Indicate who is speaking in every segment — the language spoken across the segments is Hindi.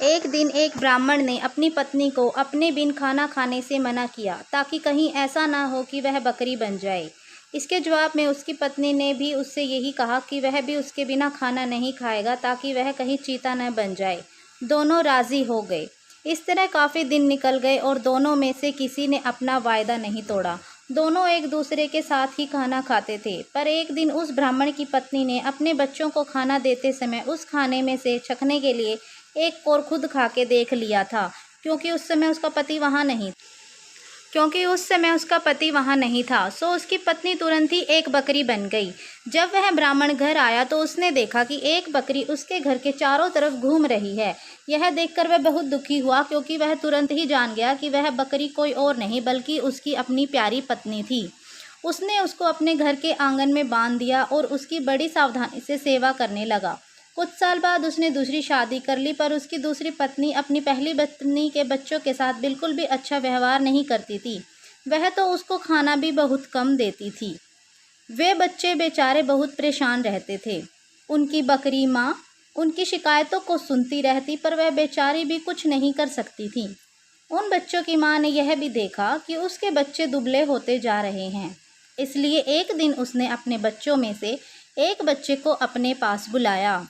Speaker 1: एक दिन एक ब्राह्मण ने अपनी पत्नी को अपने बिन खाना खाने से मना किया ताकि कहीं ऐसा ना हो कि वह बकरी बन जाए। इसके जवाब में उसकी पत्नी ने भी उससे यही कहा कि वह भी उसके बिना खाना नहीं खाएगा ताकि वह कहीं चीता न बन जाए। दोनों राजी हो गए। इस तरह काफ़ी दिन निकल गए और दोनों में से किसी ने अपना वायदा नहीं तोड़ा। दोनों एक दूसरे के साथ ही खाना खाते थे। पर एक दिन उस ब्राह्मण की पत्नी ने अपने बच्चों को खाना देते समय उस खाने में से चखने के लिए एक और खुद खा के देख लिया था, क्योंकि उस समय उसका पति वहाँ नहीं था। सो उसकी पत्नी तुरंत ही एक बकरी बन गई। जब वह ब्राह्मण घर आया तो उसने देखा कि एक बकरी उसके घर के चारों तरफ घूम रही है। यह देखकर वह बहुत दुखी हुआ, क्योंकि वह तुरंत ही जान गया कि वह बकरी कोई और नहीं बल्कि उसकी अपनी प्यारी पत्नी थी। उसने उसको अपने घर के आंगन में बांध दिया और उसकी बड़ी सावधानी से सेवा करने लगा। कुछ साल बाद उसने दूसरी शादी कर ली, पर उसकी दूसरी पत्नी अपनी पहली पत्नी के बच्चों के साथ बिल्कुल भी अच्छा व्यवहार नहीं करती थी। वह तो उसको खाना भी बहुत कम देती थी। वे बच्चे बेचारे बहुत परेशान रहते थे। उनकी बकरी माँ उनकी शिकायतों को सुनती रहती, पर वह बेचारी भी कुछ नहीं कर सकती थी। उन बच्चों की माँ ने यह भी देखा कि उसके बच्चे दुबले होते जा रहे हैं। इसलिए एक दिन उसने अपने बच्चों में से एक बच्चे को अपने पास बुलाया।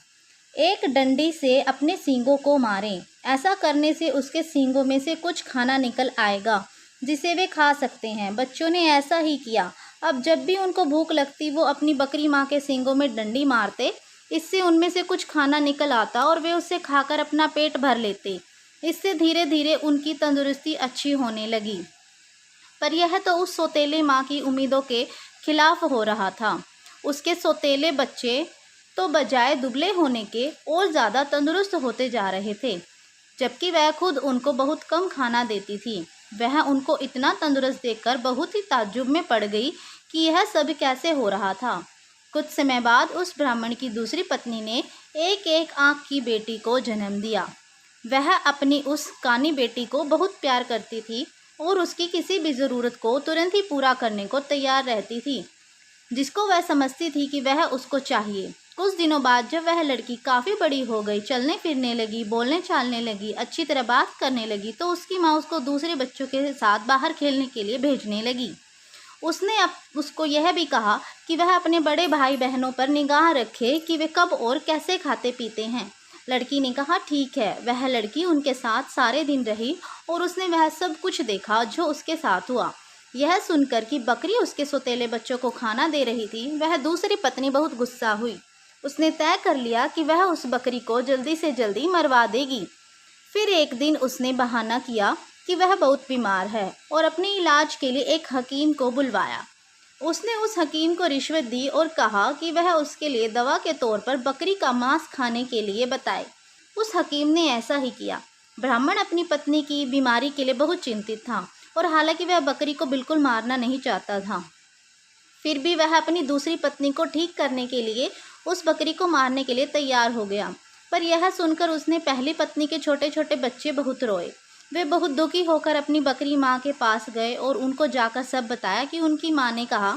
Speaker 1: एक डंडी से अपने सींगों को मारें। ऐसा करने से उसके सींगों में से कुछ खाना निकल आएगा जिसे वे खा सकते हैं। बच्चों ने ऐसा ही किया। अब जब भी उनको भूख लगती वो अपनी बकरी माँ के सींगों में डंडी मारते। इससे उनमें से कुछ खाना निकल आता और वे उसे खाकर अपना पेट भर लेते। इससे धीरे धीरे उनकी तंदुरुस्ती अच्छी होने लगी। पर यह तो उस सौतेले माँ की उम्मीदों के खिलाफ हो रहा था। उसके सौतेले बच्चे तो बजाय दुबले होने के और ज़्यादा तंदुरुस्त होते जा रहे थे, जबकि वह खुद उनको बहुत कम खाना देती थी। वह उनको इतना तंदुरुस्त देखकर बहुत ही ताज्जुब में पड़ गई कि यह सब कैसे हो रहा था। कुछ समय बाद उस ब्राह्मण की दूसरी पत्नी ने एक एक आँख की बेटी को जन्म दिया। वह अपनी उस कानी बेटी को बहुत प्यार करती थी और उसकी किसी भी ज़रूरत को तुरंत ही पूरा करने को तैयार रहती थी, जिसको वह समझती थी कि वह उसको चाहिए। कुछ दिनों बाद जब वह लड़की काफ़ी बड़ी हो गई, चलने फिरने लगी, बोलने चालने लगी, अच्छी तरह बात करने लगी, तो उसकी माँ उसको दूसरे बच्चों के साथ बाहर खेलने के लिए भेजने लगी। उसने अब उसको यह भी कहा कि वह अपने बड़े भाई बहनों पर निगाह रखे कि वे कब और कैसे खाते पीते हैं। लड़की ने कहा ठीक है। वह लड़की उनके साथ सारे दिन रही और उसने वह सब कुछ देखा जो उसके साथ हुआ। यह सुनकर कि बकरी उसके सौतेले बच्चों को खाना दे रही थी, वह दूसरी पत्नी बहुत गुस्सा हुई। उसने तय कर लिया कि वह उस बकरी को जल्दी से जल्दी मरवा देगी। फिर एक दिन उसने बहाना किया कि वह बहुत बीमार है और अपने इलाज के लिए एक हकीम को बुलवाया। उसने उस हकीम को रिश्वत दी और कहा कि वह उसके लिए दवा के तौर पर बकरी का मांस खाने के लिए बताए। उस हकीम ने ऐसा ही किया। ब्राह्मण अपनी पत्नी की बीमारी के लिए बहुत चिंतित था और हालांकि वह बकरी को बिल्कुल मारना नहीं चाहता था, फिर भी वह अपनी दूसरी पत्नी को ठीक करने के लिए उस बकरी को मारने के लिए तैयार हो गया। पर यह सुनकर उसने पहली पत्नी के छोटे छोटे बच्चे बहुत रोए। वे बहुत दुखी होकर अपनी बकरी माँ के पास गए और उनको जाकर सब बताया कि उनकी माँ ने कहा,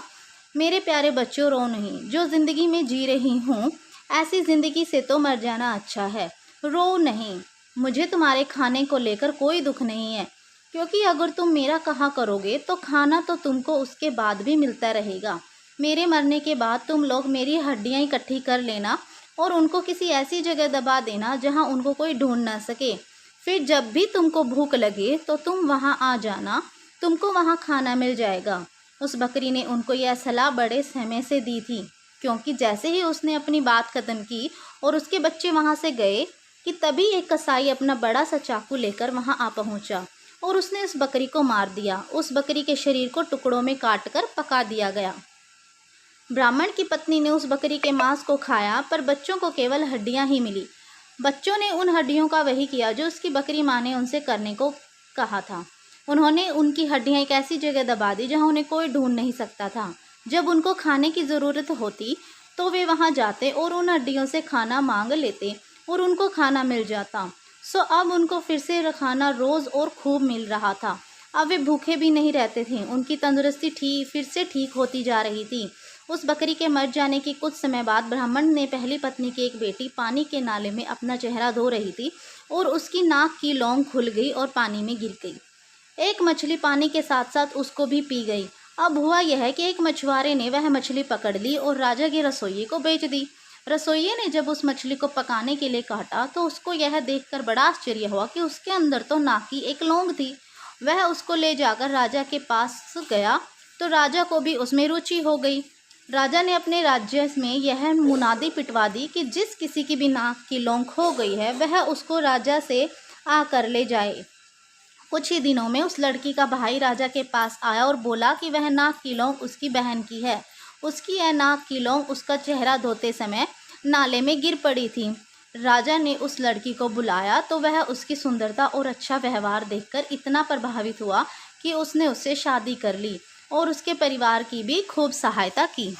Speaker 1: मेरे प्यारे बच्चों रो नहीं, जो ज़िंदगी में जी रही हूँ ऐसी ज़िंदगी से तो मर जाना अच्छा है। रो नहीं, मुझे तुम्हारे खाने को लेकर कोई दुख नहीं है, क्योंकि अगर तुम मेरा कहा करोगे तो खाना तो तुमको उसके बाद भी मिलता रहेगा। मेरे मरने के बाद तुम लोग मेरी हड्डियाँ इकट्ठी कर लेना और उनको किसी ऐसी जगह दबा देना जहाँ उनको कोई ढूंढ ना सके। फिर जब भी तुमको भूख लगे तो तुम वहाँ आ जाना, तुमको वहाँ खाना मिल जाएगा। उस बकरी ने उनको यह सलाह बड़े समय से दी थी, क्योंकि जैसे ही उसने अपनी बात खत्म की और उसके बच्चे वहाँ से गए कि तभी एक कसाई अपना बड़ा सा चाकू लेकर वहाँ आ पहुँचा और उसने उस बकरी को मार दिया। उस बकरी के शरीर को टुकड़ों में काटकर पका दिया गया। ब्राह्मण की पत्नी ने उस बकरी के मांस को खाया, पर बच्चों को केवल हड्डियां ही मिली। बच्चों ने उन हड्डियों का वही किया जो उसकी बकरी माँ ने उनसे करने को कहा था। उन्होंने उनकी हड्डियां एक ऐसी जगह दबा दी जहां उन्हें कोई ढूंढ नहीं सकता था। जब उनको खाने की ज़रूरत होती तो वे वहां जाते और उन हड्डियों से खाना मांग लेते और उनको खाना मिल जाता। सो अब उनको फिर से खाना रोज़ और खूब मिल रहा था। अब वे भूखे भी नहीं रहते थे। उनकी तंदुरुस्ती फिर से ठीक होती जा रही थी उस बकरी के मर जाने के कुछ समय बाद ब्राह्मण ने पहली पत्नी की एक बेटी पानी के नाले में अपना चेहरा धो रही थी और उसकी नाक की लौंग खुल गई और पानी में गिर गई। एक मछली पानी के साथ साथ उसको भी पी गई। अब हुआ यह कि एक मछुआरे ने वह मछली पकड़ ली और राजा के रसोइये को बेच दी। रसोइये ने जब उस मछली को पकाने के लिए काटा तो उसको यह देखकर बड़ा आश्चर्य हुआ कि उसके अंदर तो नाक की एक लौंग थी। वह उसको ले जाकर राजा के पास गया तो राजा को भी उसमें रुचि हो गई। राजा ने अपने राज्य में यह मुनादी पिटवा दी कि जिस किसी की भी नाक की लौंग खो गई है वह उसको राजा से आकर ले जाए। कुछ ही दिनों में उस लड़की का भाई राजा के पास आया और बोला कि वह नाक की लौंग उसकी बहन की है। उसकी यह नाक की लौंग उसका चेहरा धोते समय नाले में गिर पड़ी थी। राजा ने उस लड़की को बुलाया तो वह उसकी सुंदरता और अच्छा व्यवहार देखकर इतना प्रभावित हुआ कि उसने उससे शादी कर ली और उसके परिवार की भी खूब सहायता की।